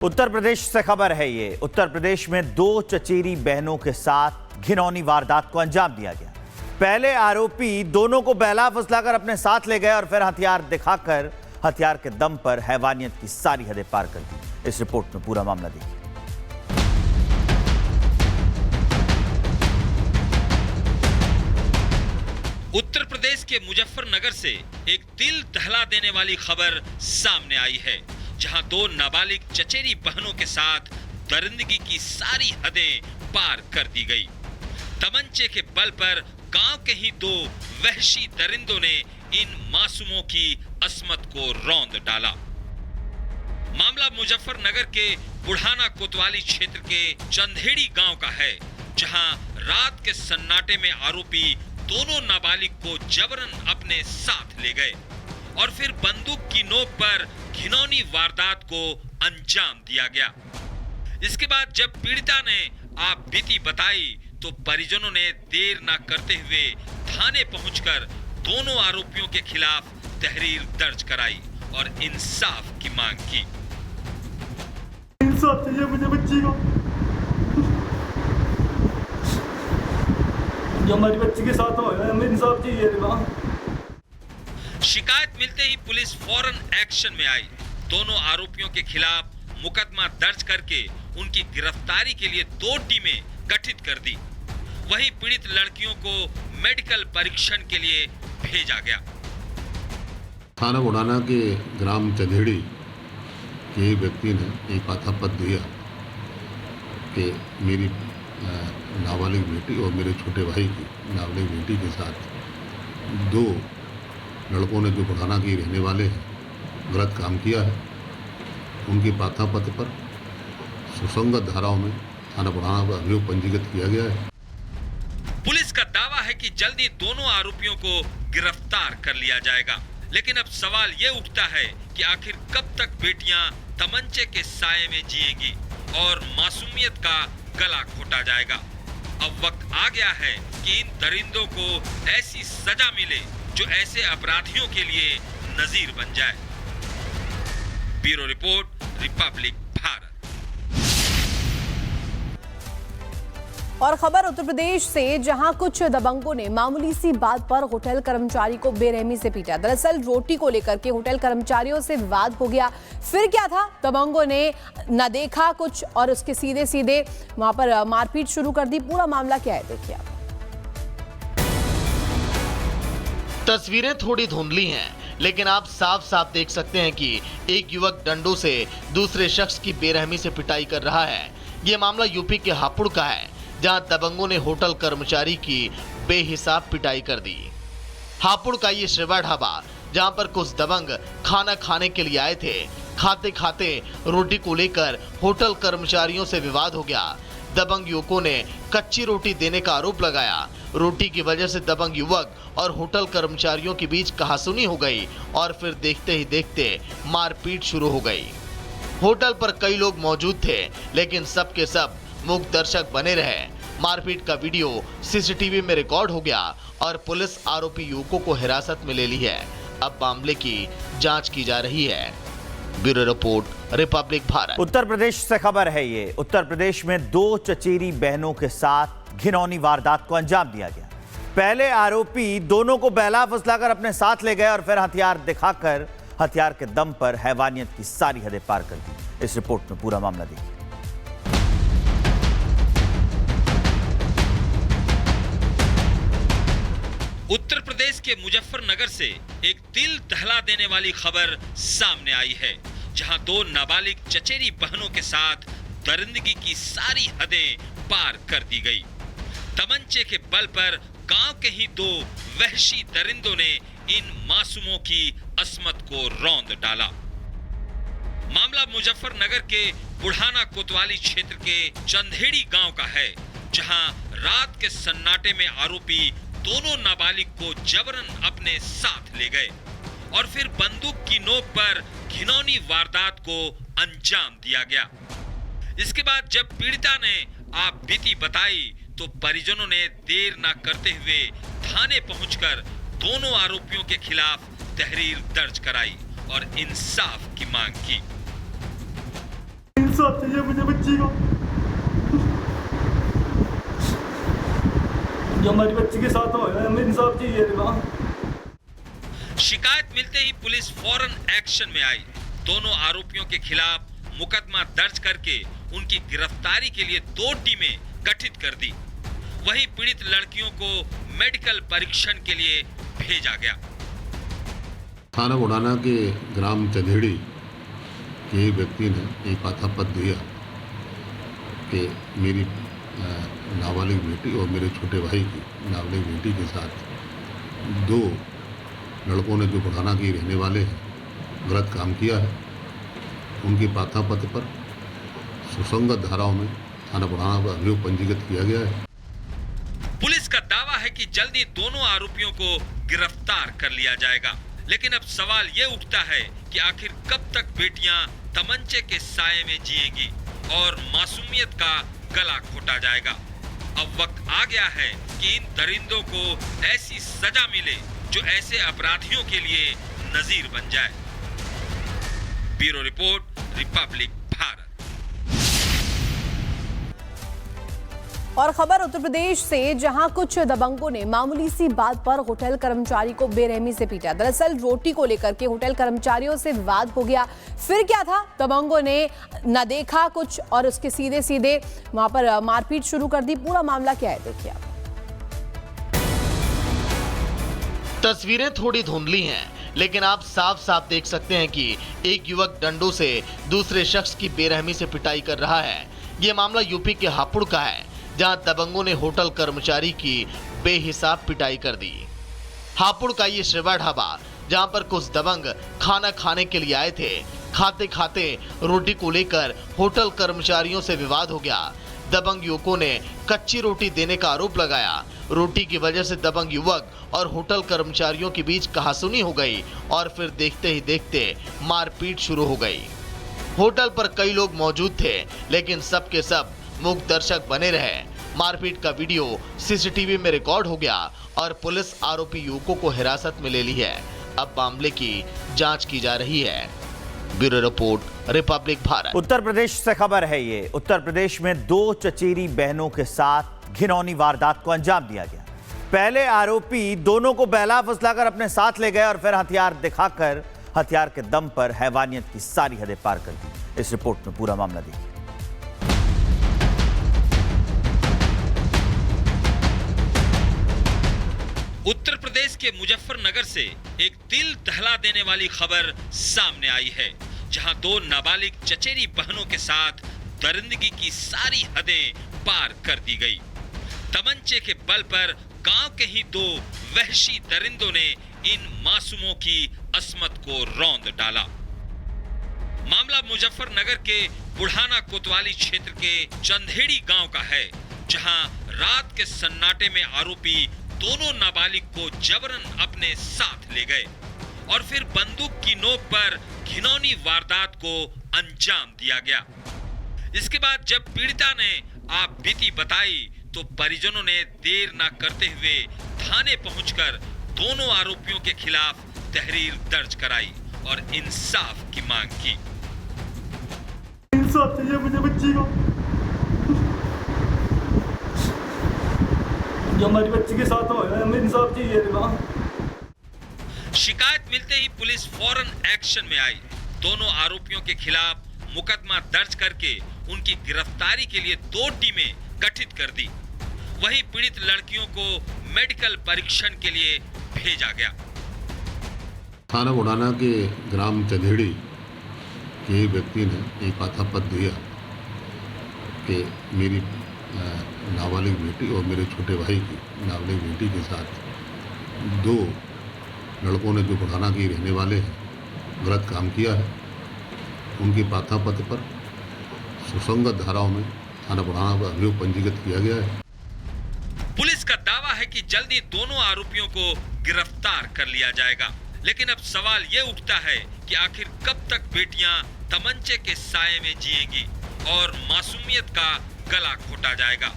उत्तर प्रदेश से खबर है ये। उत्तर प्रदेश में दो चचेरी बहनों के साथ घिनौनी वारदात को अंजाम दिया गया। पहले आरोपी दोनों को बहला फुसलाकर अपने साथ ले गए और फिर हथियार दिखाकर हथियार के दम पर हैवानियत की सारी हदें पार कर दी। इस रिपोर्ट में पूरा मामला देखिए। उत्तर प्रदेश के मुजफ्फरनगर से एक दिल दहला देने वाली खबर सामने आई है, जहां दो नाबालिग चचेरी बहनों के साथ दरिंदगी की सारी हदें पार कर दी गई। तमंचे के बल पर गांव के ही दो वहशी दरिंदों ने इन मासूमों की अस्मत को रौंद डाला। मामला मुजफ्फरनगर के बुढ़ाना कोतवाली क्षेत्र के चंदेड़ी गांव का है, जहां रात के सन्नाटे में आरोपी दोनों नाबालिग को जबरन अपने साथ ले गए और फिर बंदूक की नोक पर घिनौनी वारदात को अंजाम दिया गया। इसके बाद जब पीड़िता ने आप बीती बताई तो परिजनों ने देर न करते हुए थाने पहुंचकर दोनों आरोपियों के खिलाफ तहरीर दर्ज कराई और इंसाफ की मांग की। इंसाफ चाहिए मुझे बच्ची को, जो हमारी बच्ची के साथ हो गया, हमें इंसाफ चाहिए। शिकायत मिलते ही पुलिस फौरन एक्शन में आई। दोनों आरोपियों के खिलाफ मुकदमा दर्ज करके उनकी गिरफ्तारी के लिए 2 टीमें गठित कर दी। वहीं पीड़ित लड़कियों को मेडिकल परीक्षण के लिए भेजा गया। थाना बुढ़ाना के ग्राम चंदेड़ी के व्यक्ति ने एक आथापत दिया कि मेरी नाबालिग बेटी और मेरे छोटे भाई की नाबालिग बेटी के साथ 2 लड़कों ने जो बुढ़ाना के रहने वाले हैं गलत काम किया है। उनके पाथापत्र पर सुसंगत धाराओं में थाना बुढ़ाना पर अभियोग पंजीकृत किया गया है। पुलिस का दावा है कि जल्दी दोनों आरोपियों को गिरफ्तार कर लिया जाएगा, लेकिन अब सवाल ये उठता है कि आखिर कब तक बेटियां तमंचे के साये में जिएंगी और मासूमियत का गला घोटा जाएगा। अब वक्त आ गया है कि इन दरिंदों को ऐसी सजा मिले जो ऐसे अपराधियों के लिए नजीर बन जाए। Bureau report, Republic Bharat. और खबर उत्तर प्रदेश से, जहां कुछ दबंगों ने मामूली सी बात पर होटल कर्मचारी को बेरहमी से पीटा। दरअसल रोटी को लेकर के होटल कर्मचारियों से विवाद हो गया। फिर क्या था, दबंगों ने न देखा कुछ और उसके सीधे सीधे वहां पर मारपीट शुरू कर दी। पूरा मामला क्या है देखिए आप। तस्वीरें थोड़ी धुंधली हैं, लेकिन आप साफ साफ देख सकते हैं कि एक युवक डंडों से दूसरे शख्स की बेरहमी से पिटाई कर रहा है। ये मामला यूपी के हापुड़ का है, जहां दबंगों ने होटल कर्मचारी की बेहिसाब पिटाई कर दी। हापुड़ का ये शिवा ढाबा, जहां पर कुछ दबंग खाना खाने के लिए आए थे। खाते खाते रोटी को लेकर होटल कर्मचारियों से विवाद हो गया। दबंग युवकों ने कच्ची रोटी देने का आरोप लगाया। रोटी की वजह से दबंग युवक और होटल कर्मचारियों के बीच कहासुनी हो गई और फिर देखते ही देखते मारपीट शुरू हो गई। होटल पर कई लोग मौजूद थे, लेकिन सब के सब मूक दर्शक बने रहे। मारपीट का वीडियो सीसीटीवी में रिकॉर्ड हो गया और पुलिस आरोपी युवकों को हिरासत में ले ली है। अब मामले की जांच की जा रही है। Bureau report, Republic Bharat. Uttar Pradesh से खबर है ये। उत्तर प्रदेश में 2 चचेरी बहनों के साथ घिनौनी वारदात को अंजाम दिया गया। पहले आरोपी दोनों को बहला फुसलाकर अपने साथ ले गए और फिर हथियार दिखाकर हथियार के दम पर हैवानियत की सारी हदें पार कर दी। इस रिपोर्ट में पूरा मामला देखिए। उत्तर प्रदेश के मुजफ्फरनगर से एक दिल दहला देने वाली खबर सामने आई है, जहां 2 नाबालिग चचेरी बहनों के साथ दरिंदगी की सारी हदें पार कर दी गई। तमंचे के बल पर गांव के ही 2 वहशी दरिंदों ने इन मासूमों की अस्मत को रौंद डाला। मामला मुजफ्फरनगर के बुढ़ाना कोतवाली क्षेत्र के चंदेड़ी गांव का है, जहां रात के सन्नाटे में आरोपी दोनों नाबालिग को जबरन अपने साथ ले गए और फिर बंदूक की नोक पर घिनौनी वारदात को अंजाम दिया गया। इसके बाद जब पीड़िता ने आप बीती बताई तो परिजनों ने देर न करते हुए थाने पहुंचकर दोनों आरोपियों के खिलाफ तहरीर दर्ज कराई और इंसाफ की मांग की। इंसाफ चाहिए मुझे बच्ची को। जो हमारी बच्ची के साथ हो गया, हमें इंसाफ चाहिए ना। शिकायत मिलते ही पुलिस फौरन एक्शन में आई। दोनों आरोपियों के खिलाफ मुकदमा दर्ज करके उनकी गिरफ्तारी के लिए 2 टीमें गठित कर दी। वहीं पीड़ित लड़कियों को मेडिकल परीक्षण के लिए भेजा गया। थाना बुढ़ाना के ग्राम चंदेड़ी के एक व्यक्ति ने एक आथापत दिया कि मेरी नाबालिग बेटी और मेरे छोटे भाई की नाबालिग बेटी के साथ 2 लड़कों ने जो बुढ़ाना के रहने वाले हैं गलत काम किया है। उनकी पाथापत्र पर सुसंगत धाराओं में थाना बुढ़ाना पर अभियोग पंजीकृत किया गया है। पुलिस का दावा है कि जल्दी दोनों आरोपियों को गिरफ्तार कर लिया जाएगा। लेकिन अब सवाल ये उठता है कि आखिर कब तक बेटियां तमंचे के साये में जिएंगी और मासूमियत का गला घोटा जाएगा। अब वक्त आ गया है कि इन दरिंदों को ऐसी सजा मिले जो ऐसे अपराधियों के लिए नजीर बन जाए। Bureau report, Republic Bharat. और खबर उत्तर प्रदेश से, जहां कुछ दबंगों ने मामूली सी बात पर होटल कर्मचारी को बेरहमी से पीटा। दरअसल रोटी को लेकर के होटल कर्मचारियों से विवाद हो गया। फिर क्या था, दबंगों ने न देखा कुछ और उसके सीधे सीधे वहां पर मारपीट शुरू कर दी। पूरा मामला क्या है देखिए आप। तस्वीरें थोड़ी धुंधली हैं, लेकिन आप साफ साफ देख सकते हैं कि एक युवक डंडों से दूसरे शख्स की बेरहमी से पिटाई कर रहा है। ये मामला यूपी के हापुड़ का है, जहां दबंगों ने होटल कर्मचारी की बेहिसाब पिटाई कर दी। हापुड़ का ये शिवा ढाबा, जहां पर कुछ दबंग खाना खाने के लिए आए थे। खाते खाते रोटी को लेकर होटल कर्मचारियों से विवाद हो गया। दबंग युवकों ने कच्ची रोटी देने का आरोप लगाया। रोटी की वजह से दबंग युवक और होटल कर्मचारियों के बीच कहासुनी हो गई और फिर देखते ही देखते मारपीट शुरू हो गई। होटल पर कई लोग मौजूद थे, लेकिन सब के सब मूक दर्शक बने रहे। मारपीट का वीडियो सीसीटीवी में रिकॉर्ड हो गया और पुलिस आरोपी युवकों को हिरासत में ले ली है। अब मामले की जांच की जा रही है। Bureau report, Republic Bharat. Uttar Pradesh से खबर है ये। उत्तर प्रदेश में 2 चचेरी बहनों के साथ घिनौनी वारदात को अंजाम दिया गया। पहले आरोपी दोनों को बहला फुसलाकर अपने साथ ले गए और फिर हथियार दिखाकर हथियार के दम पर हैवानियत की सारी हदें पार कर दी। इस रिपोर्ट में पूरा मामला देखिए। उत्तर प्रदेश के मुजफ्फरनगर से एक दिल दहला देने वाली खबर सामने आई है, जहां 2 नाबालिग चचेरी बहनों के साथ दरिंदगी की सारी हदें पार कर दी गई। तमंचे के बल पर गांव के ही 2 वहशी दरिंदों ने इन मासूमों की अस्मत को रौंद डाला। मामला मुजफ्फरनगर के बुढ़ाना कोतवाली क्षेत्र के चंदेड़ी गांव का है, जहां रात के सन्नाटे में आरोपी दोनों नाबालिग को जबरन अपने साथ ले गए और फिर बंदूक की नोक पर घिनौनी वारदात को अंजाम दिया गया। इसके बाद जब पीड़िता ने आप बीती बताई तो परिजनों ने देर न करते हुए थाने पहुंचकर दोनों आरोपियों के खिलाफ तहरीर दर्ज कराई और इंसाफ की मांग की। इंसाफ चाहिए मुझे बच्ची को। जो हमारी बच्ची के साथ हो गया, हमें इंसाफ चाहिए ना। शिकायत मिलते ही पुलिस फौरन एक्शन में आई। दोनों आरोपियों के खिलाफ मुकदमा दर्ज करके उनकी गिरफ्तारी के लिए 2 टीमें गठित कर दी। वहीं पीड़ित लड़कियों को मेडिकल परीक्षण के लिए भेजा गया। थाना बुढ़ाना के ग्राम चंदेड़ी के एक व्यक्ति ने एक आथापत दिया कि मेरी नाबालिग बेटी और मेरे छोटे भाई की नाबालिग बेटी के साथ 2 लड़कों ने जो बुढ़ाना के रहने वाले हैं गलत काम किया है। उनकी पाथापत्र पर सुसंगत धाराओं में थाना बुढ़ाना पर अभियोग पंजीकृत किया गया है। पुलिस का दावा है कि जल्दी दोनों आरोपियों को गिरफ्तार कर लिया जाएगा। लेकिन अब सवाल ये उठता है कि आखिर कब तक बेटियां तमंचे के साये में जिएंगी और मासूमियत का गला घोटा जाएगा।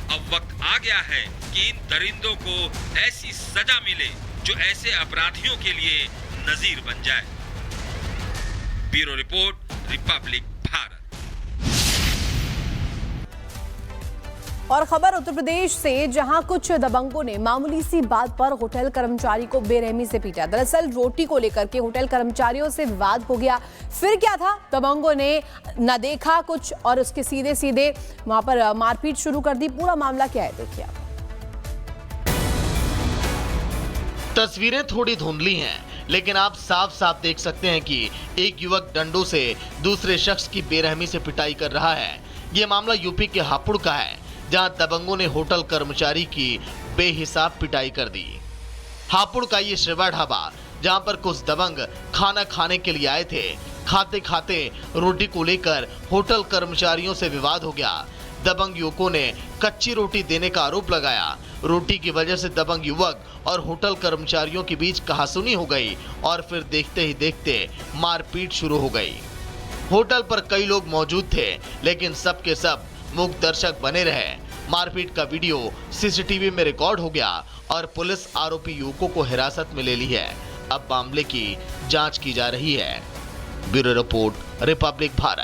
अब वक्त आ गया है कि इन दरिंदों को ऐसी सजा मिले जो ऐसे अपराधियों के लिए नजीर बन जाए। Bureau report, Republic Bharat. और खबर उत्तर प्रदेश से, जहां कुछ दबंगों ने मामूली सी बात पर होटल कर्मचारी को बेरहमी से पीटा। दरअसल रोटी को लेकर के होटल कर्मचारियों से विवाद हो गया। फिर क्या था, दबंगों ने न देखा कुछ और उसके सीधे सीधे वहां पर मारपीट शुरू कर दी। पूरा मामला क्या है देखिए आप। तस्वीरें थोड़ी धुंधली हैं, लेकिन आप साफ साफ देख सकते हैं कि एक युवक डंडों से दूसरे शख्स की बेरहमी से पिटाई कर रहा है। ये मामला यूपी के हापुड़ का है, जहां दबंगों ने होटल कर्मचारी की बेहिसाब पिटाई कर दी। हापुड़ का ये शिवा ढाबा, जहां पर कुछ दबंग खाना खाने के लिए आए थे, खाते खाते रोटी को लेकर होटल कर्मचारियों से विवाद हो गया। दबंग युवकों ने कच्ची रोटी देने का आरोप लगाया। रोटी की वजह से दबंग युवक और होटल कर्मचारियों के बीच कहासुनी हो गई और फिर देखते ही देखते मारपीट शुरू हो गई। होटल पर कई लोग मौजूद थे, लेकिन सब के सब मूक दर्शक बने रहे। मारपीट का वीडियो सीसीटीवी में रिकॉर्ड हो गया और पुलिस आरोपी युवकों को हिरासत में ले ली है। अब मामले की जांच की जा रही है। Bureau report, Republic Bharat.